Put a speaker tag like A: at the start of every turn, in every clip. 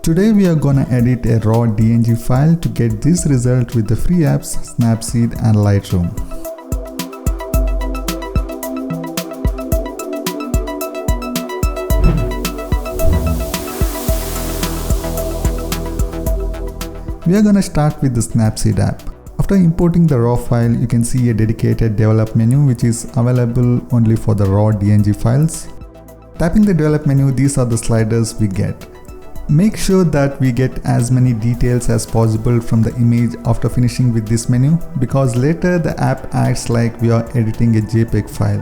A: Today we are gonna edit a raw DNG file to get this result with the free apps Snapseed and Lightroom. We are gonna start with the Snapseed app. After importing the raw file, you can see a dedicated develop menu which is available only for the raw DNG files. Tapping the develop menu, these are the sliders we get. Make sure that we get as many details as possible from the image after finishing with this menu, because later the app acts like we are editing a JPEG file.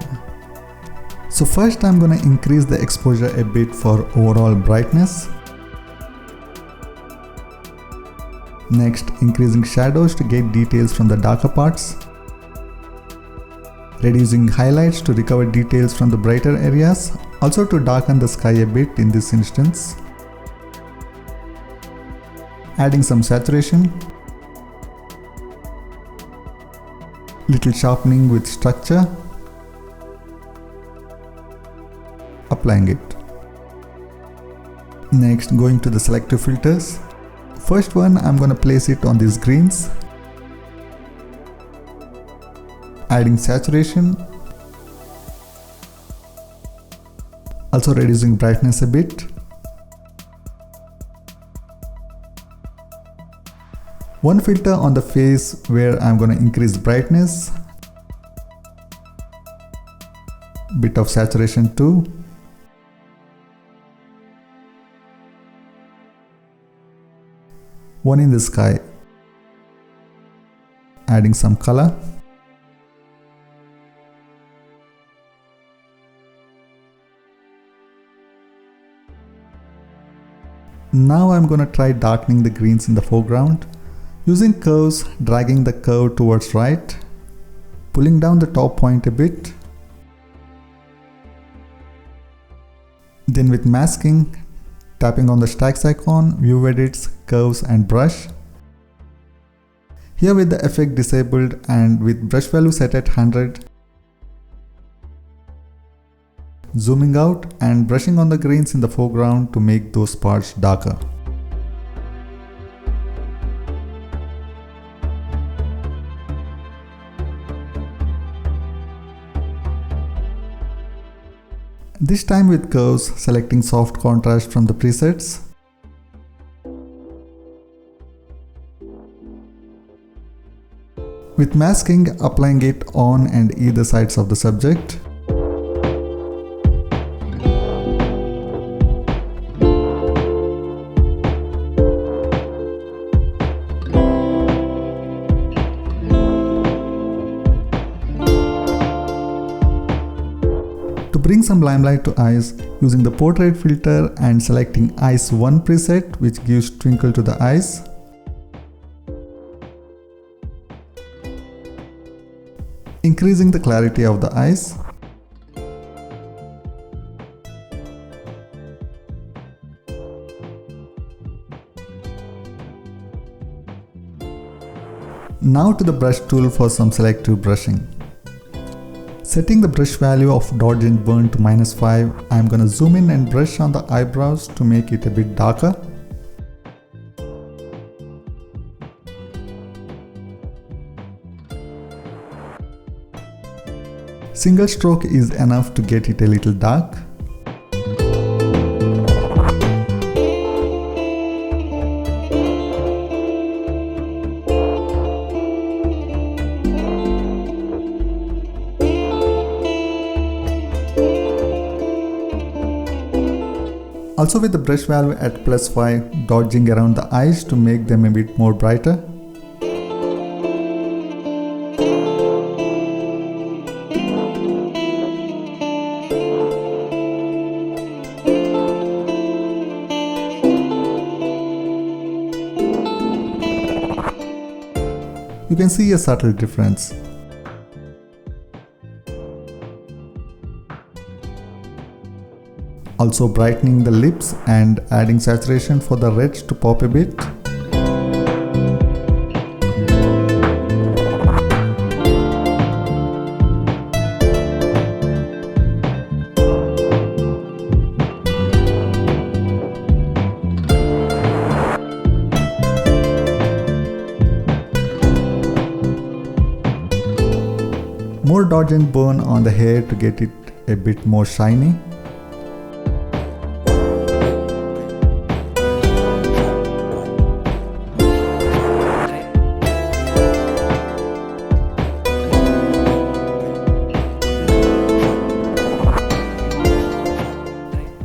A: So first I'm gonna increase the exposure a bit for overall brightness. Next, increasing shadows to get details from the darker parts. Reducing highlights to recover details from the brighter areas, also to darken the sky a bit in this instance. Adding some saturation. Little sharpening with structure. Applying it. Next, going to the selective filters. First one, I'm gonna place it on these greens. Adding saturation. Also reducing brightness a bit. One filter on the face where I'm gonna increase brightness. Bit of saturation too. One in the sky. Adding some color. Now I'm gonna try darkening the greens in the foreground. Using curves, dragging the curve towards right, pulling down the top point a bit. Then with masking, tapping on the stacks icon, view edits, curves and brush. Here with the effect disabled and with brush value set at 100. Zooming out and brushing on the greens in the foreground to make those parts darker. This time with curves, selecting soft contrast from the presets. With masking, applying it on and either sides of the subject. To bring some limelight to eyes, using the portrait filter and selecting Eyes 1 preset, which gives twinkle to the eyes. Increasing the clarity of the eyes. Now to the brush tool for some selective brushing. Setting the brush value of dodge and burn to -5, I'm gonna zoom in and brush on the eyebrows to make it a bit darker. Single stroke is enough to get it a little dark. Also with the brush value at +5, dodging around the eyes to make them a bit more brighter. You can see a subtle difference. Also brightening the lips and adding saturation for the reds to pop a bit. dodging burn on the hair to get it a bit more shiny.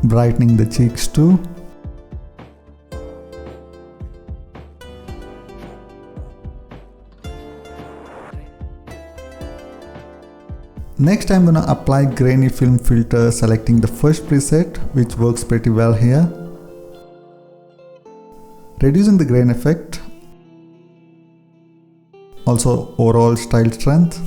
A: Brightening the cheeks too. Next I'm gonna apply grainy film filter, selecting the first preset, which works pretty well here. Reducing the grain effect. Also overall style strength.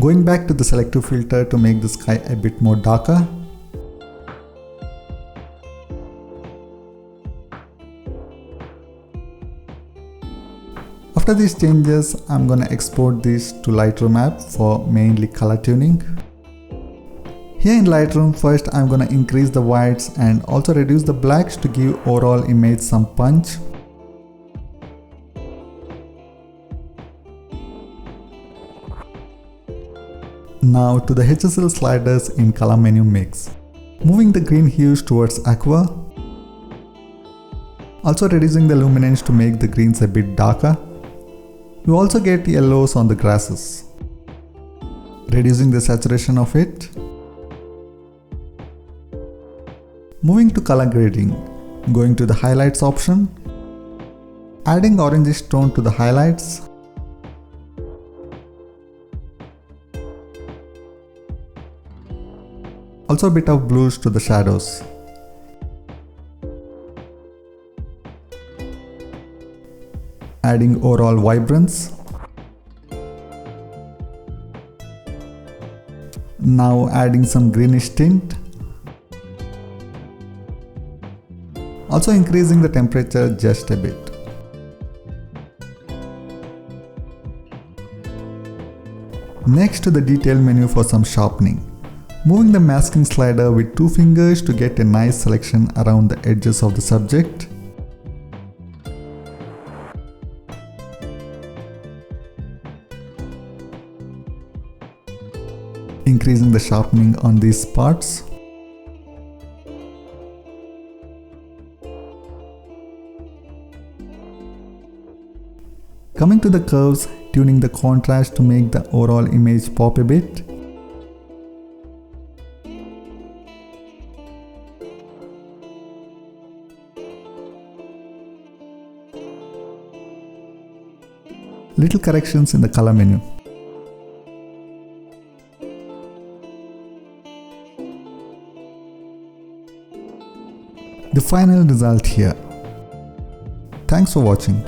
A: Going back to the selective filter to make the sky a bit more darker. After these changes, I'm gonna export this to Lightroom app for mainly color tuning. Here in Lightroom, first I'm gonna increase the whites and also reduce the blacks to give overall image some punch. Now to the HSL sliders in color menu mix. Moving the green hues towards aqua. Also reducing the luminance to make the greens a bit darker. You also get yellows on the grasses. Reducing the saturation of it. Moving to color grading. Going to the highlights option. Adding orangish tone to the highlights. Also a bit of blues to the shadows. Adding overall vibrance. Now adding some greenish tint. Also increasing the temperature just a bit. Next to the detail menu for some sharpening. Moving the masking slider with 2 fingers to get a nice selection around the edges of the subject. Increasing the sharpening on these parts. Coming to the curves, tuning the contrast to make the overall image pop a bit. Little corrections in the color menu. The final result here. Thanks for watching.